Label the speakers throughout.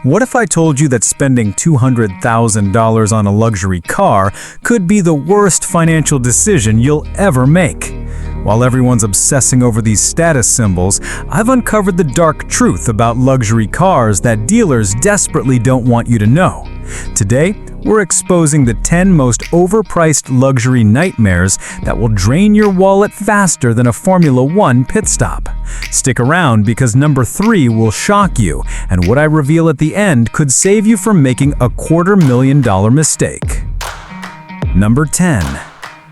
Speaker 1: What if I told you that spending $200,000 on a luxury car could be the worst financial decision you'll ever make? While everyone's obsessing over these status symbols, I've uncovered the dark truth about luxury cars that dealers desperately don't want you to know. Today, we're exposing the 10 most overpriced luxury nightmares that will drain your wallet faster than a Formula One pit stop. Stick around because number 3 will shock you, and what I reveal at the end could save you from making a $250,000 mistake. Number 10.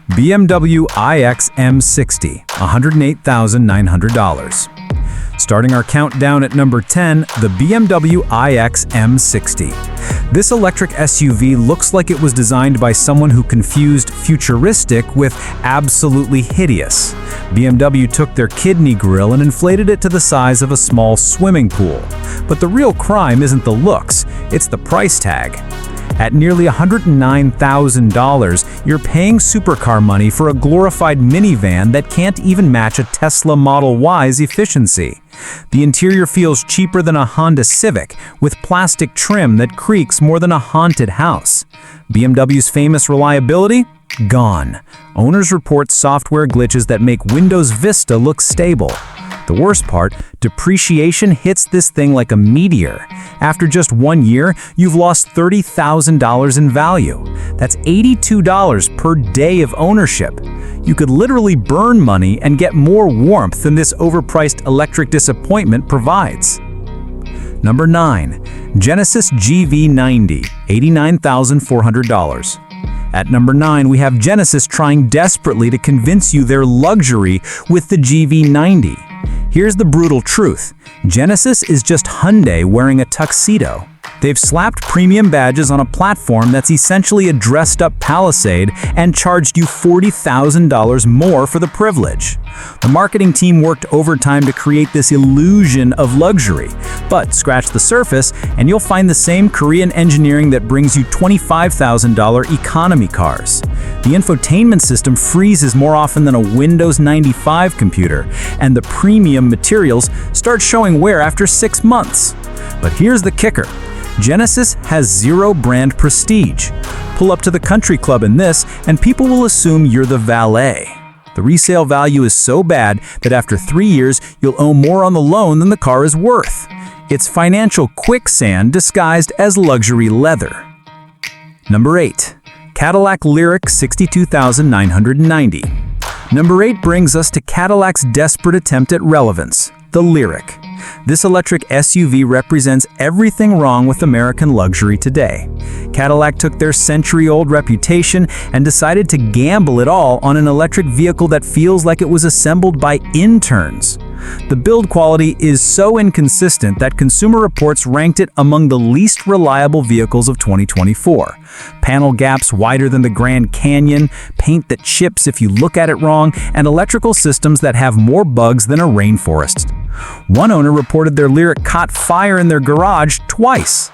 Speaker 1: BMW iX M60, $108,900. Starting our countdown at number 10, the BMW iX M60. This electric SUV looks like it was designed by someone who confused futuristic with absolutely hideous. BMW took their kidney grille and inflated it to the size of a small swimming pool. But the real crime isn't the looks, it's the price tag. At nearly $109,000, you're paying supercar money for a glorified minivan that can't even match a Tesla Model Y's efficiency. The interior feels cheaper than a Honda Civic, with plastic trim that creaks more than a haunted house. BMW's famous reliability? Gone. Owners report software glitches that make Windows Vista look stable. The worst part, depreciation hits this thing like a meteor. After just 1 year, you've lost $30,000 in value. That's $82 per day of ownership. You could literally burn money and get more warmth than this overpriced electric disappointment provides. Number 9. Genesis GV90, $89,400. At number 9, we have Genesis trying desperately to convince you they're luxury with the GV90. Here's the brutal truth. Genesis is just Hyundai wearing a tuxedo. They've slapped premium badges on a platform that's essentially a dressed-up Palisade and charged you $40,000 more for the privilege. The marketing team worked overtime to create this illusion of luxury, but scratch the surface and you'll find the same Korean engineering that brings you $25,000 economy cars. The infotainment system freezes more often than a Windows 95 computer, and the premium materials start showing wear after 6 months. But here's the kicker. Genesis has zero brand prestige. Pull up to the country club in this, and people will assume you're the valet. The resale value is so bad that after 3 years, you'll owe more on the loan than the car is worth. It's financial quicksand disguised as luxury leather. Number 8. Cadillac Lyriq, $62,990. Number 8 brings us to Cadillac's desperate attempt at relevance, the Lyriq. This electric SUV represents everything wrong with American luxury today. Cadillac took their century-old reputation and decided to gamble it all on an electric vehicle that feels like it was assembled by interns. The build quality is so inconsistent that Consumer Reports ranked it among the least reliable vehicles of 2024. Panel gaps wider than the Grand Canyon, paint that chips if you look at it wrong, and electrical systems that have more bugs than a rainforest. One owner reported their Lyriq caught fire in their garage twice.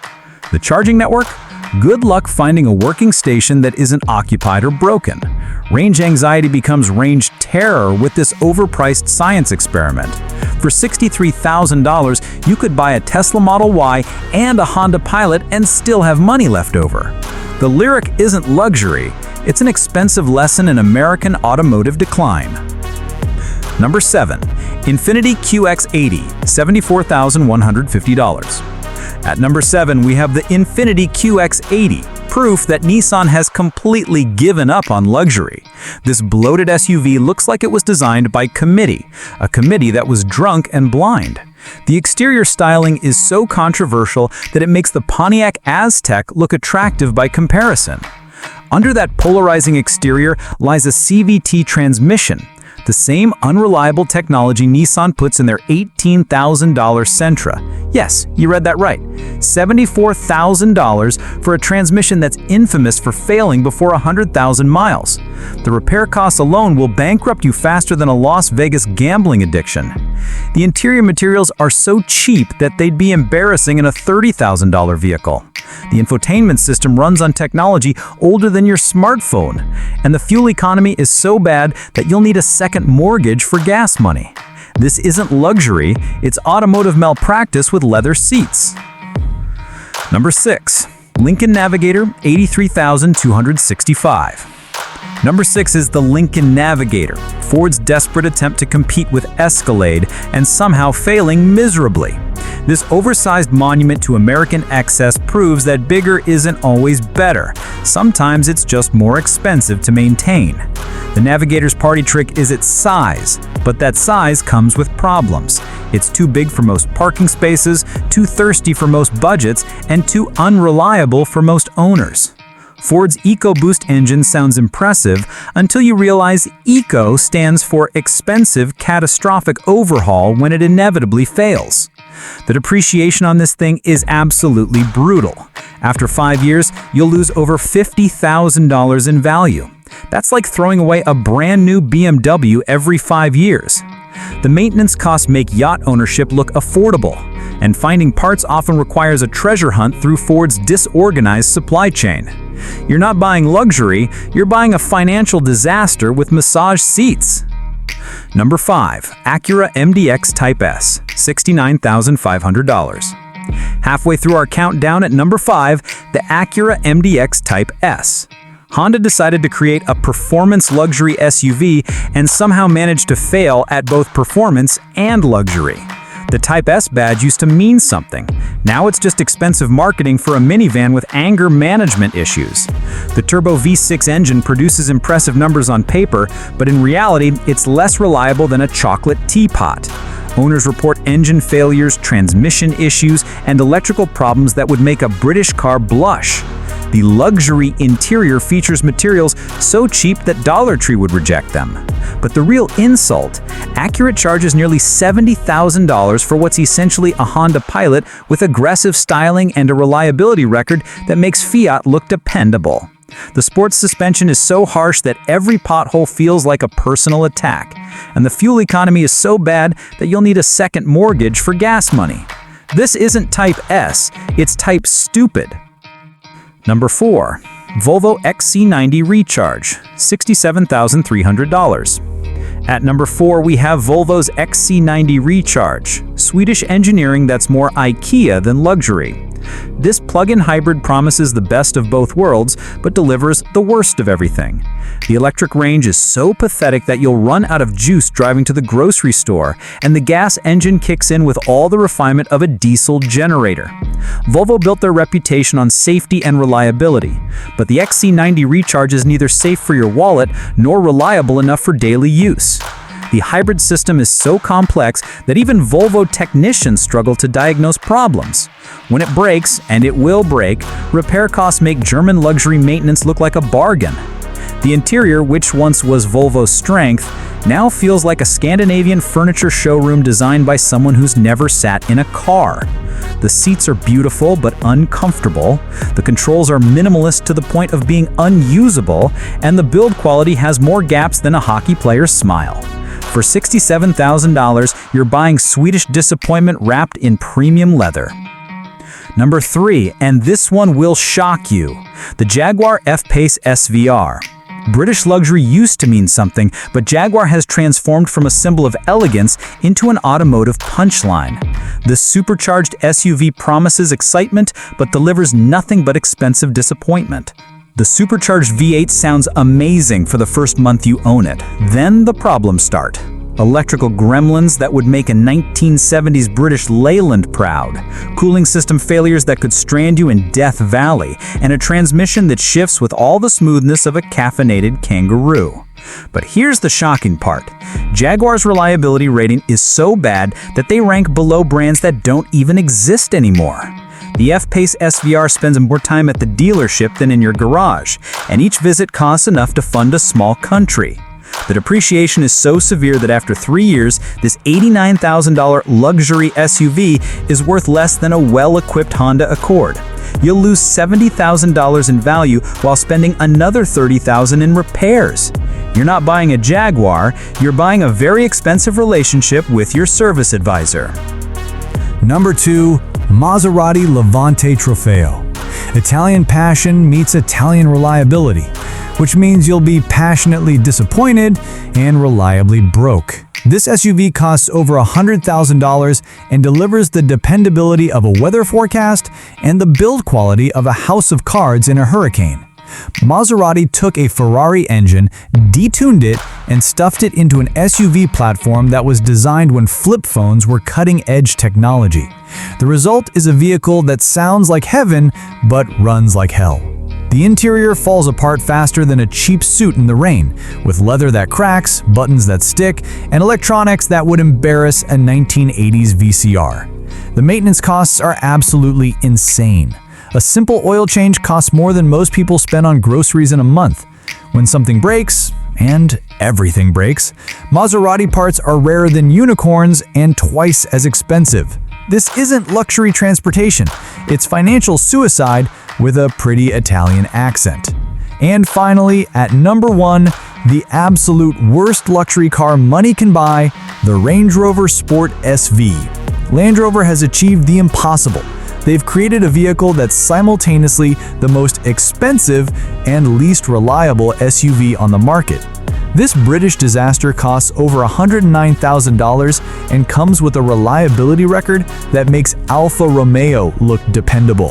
Speaker 1: The charging network? Good luck finding a working station that isn't occupied or broken. Range anxiety becomes range terror with this overpriced science experiment. For $63,000, you could buy a Tesla Model Y and a Honda Pilot and still have money left over. The Lyriq isn't luxury, it's an expensive lesson in American automotive decline. Number 7. Infiniti QX80, $74,150. At number 7, we have the Infiniti QX80, proof that Nissan has completely given up on luxury. This bloated SUV looks like it was designed by committee, a committee that was drunk and blind. The exterior styling is so controversial that it makes the Pontiac Aztek look attractive by comparison. Under that polarizing exterior lies a CVT transmission, the same unreliable technology Nissan puts in their $18,000 Sentra. Yes, you read that right. $74,000 for a transmission that's infamous for failing before 100,000 miles. The repair costs alone will bankrupt you faster than a Las Vegas gambling addiction. The interior materials are so cheap that they'd be embarrassing in a $30,000 vehicle. The infotainment system runs on technology older than your smartphone, and the fuel economy is so bad that you'll need a second mortgage for gas money. This isn't luxury, it's automotive malpractice with leather seats. Number 6. Lincoln Navigator 83,265. Number 6 is the Lincoln Navigator, Ford's desperate attempt to compete with Escalade and somehow failing miserably. This oversized monument to American excess proves that bigger isn't always better. Sometimes it's just more expensive to maintain. The Navigator's party trick is its size, but that size comes with problems. It's too big for most parking spaces, too thirsty for most budgets, and too unreliable for most owners. Ford's EcoBoost engine sounds impressive until you realize ECO stands for expensive, catastrophic overhaul when it inevitably fails. The depreciation on this thing is absolutely brutal. After 5 years, you'll lose over $50,000 in value. That's like throwing away a brand new BMW every 5 years. The maintenance costs make yacht ownership look affordable, and finding parts often requires a treasure hunt through Ford's disorganized supply chain. You're not buying luxury, you're buying a financial disaster with massage seats. Number 5. Acura MDX Type S, $69,500. Halfway through our countdown at number 5, the Acura MDX Type S. Honda decided to create a performance luxury SUV and somehow managed to fail at both performance and luxury. The Type S badge used to mean something. Now it's just expensive marketing for a minivan with anger management issues. The turbo V6 engine produces impressive numbers on paper, but in reality, it's less reliable than a chocolate teapot. Owners report engine failures, transmission issues, and electrical problems that would make a British car blush. The luxury interior features materials so cheap that Dollar Tree would reject them. But the real insult, Acura charges nearly $70,000 for what's essentially a Honda Pilot with aggressive styling and a reliability record that makes Fiat look dependable. The sports suspension is so harsh that every pothole feels like a personal attack, and the fuel economy is so bad that you'll need a second mortgage for gas money. This isn't Type S, it's Type Stupid. Number 4. Volvo XC90 Recharge, $67,300. At number 4, we have Volvo's XC90 Recharge, Swedish engineering that's more IKEA than luxury. This plug-in hybrid promises the best of both worlds, but delivers the worst of everything. The electric range is so pathetic that you'll run out of juice driving to the grocery store, and the gas engine kicks in with all the refinement of a diesel generator. Volvo built their reputation on safety and reliability, but the XC90 Recharge is neither safe for your wallet nor reliable enough for daily use. The hybrid system is so complex that even Volvo technicians struggle to diagnose problems. When it breaks, and it will break, repair costs make German luxury maintenance look like a bargain. The interior, which once was Volvo's strength, now feels like a Scandinavian furniture showroom designed by someone who's never sat in a car. The seats are beautiful but uncomfortable, the controls are minimalist to the point of being unusable, and the build quality has more gaps than a hockey player's smile. For $67,000, you're buying Swedish disappointment wrapped in premium leather. Number 3, and this one will shock you, the Jaguar F-Pace SVR. British luxury used to mean something, but Jaguar has transformed from a symbol of elegance into an automotive punchline. The supercharged SUV promises excitement, but delivers nothing but expensive disappointment. The supercharged V8 sounds amazing for the first month you own it. Then the problems start. Electrical gremlins that would make a 1970s British Leyland proud, cooling system failures that could strand you in Death Valley, and a transmission that shifts with all the smoothness of a caffeinated kangaroo. But here's the shocking part. Jaguar's reliability rating is so bad that they rank below brands that don't even exist anymore. The F-Pace SVR spends more time at the dealership than in your garage, and each visit costs enough to fund a small country. The depreciation is so severe that after 3 years, this $89,000 luxury SUV is worth less than a well-equipped Honda Accord. You'll lose $70,000 in value while spending another $30,000 in repairs. You're not buying a Jaguar, you're buying a very expensive relationship with your service advisor.
Speaker 2: Number 2. Maserati Levante Trofeo. Italian passion meets Italian reliability, which means you'll be passionately disappointed and reliably broke. This SUV costs over $100,000 and delivers the dependability of a weather forecast and the build quality of a house of cards in a hurricane. Maserati took a Ferrari engine, detuned it, and stuffed it into an SUV platform that was designed when flip phones were cutting-edge technology. The result is a vehicle that sounds like heaven, but runs like hell. The interior falls apart faster than a cheap suit in the rain, with leather that cracks, buttons that stick, and electronics that would embarrass a 1980s VCR. The maintenance costs are absolutely insane. A simple oil change costs more than most people spend on groceries in a month. When something breaks, and everything breaks, Maserati parts are rarer than unicorns and twice as expensive. This isn't luxury transportation, it's financial suicide with a pretty Italian accent. And finally, at number 1, the absolute worst luxury car money can buy, the Range Rover Sport SV. Land Rover has achieved the impossible. They've created a vehicle that's simultaneously the most expensive and least reliable SUV on the market. This British disaster costs over $109,000 and comes with a reliability record that makes Alfa Romeo look dependable.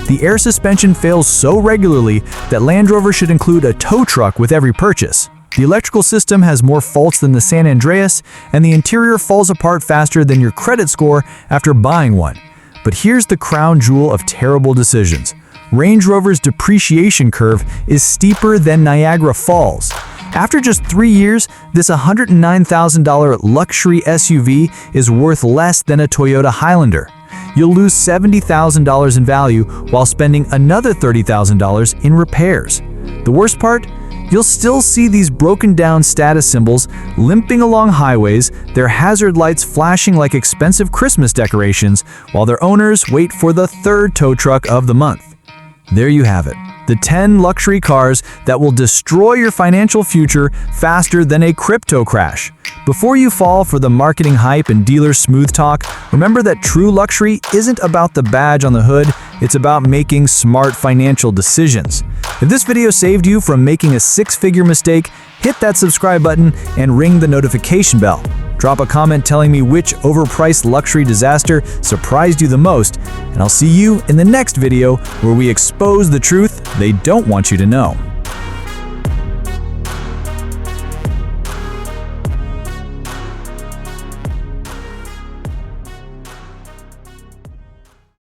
Speaker 2: The air suspension fails so regularly that Land Rover should include a tow truck with every purchase. The electrical system has more faults than the San Andreas, and the interior falls apart faster than your credit score after buying one. But here's the crown jewel of terrible decisions. Range Rover's depreciation curve is steeper than Niagara Falls. After just 3 years, this $109,000 luxury SUV is worth less than a Toyota Highlander. You'll lose $70,000 in value while spending another $30,000 in repairs. The worst part? You'll still see these broken down status symbols limping along highways, their hazard lights flashing like expensive Christmas decorations, while their owners wait for the third tow truck of the month. There you have it. The 10 luxury cars that will destroy your financial future faster than a crypto crash. Before you fall for the marketing hype and dealer smooth talk, remember that true luxury isn't about the badge on the hood, it's about making smart financial decisions. If this video saved you from making a six-figure mistake, hit that subscribe button and ring the notification bell. Drop a comment telling me which overpriced luxury disaster surprised you the most, and I'll see you in the next video where we expose the truth they don't want you to know.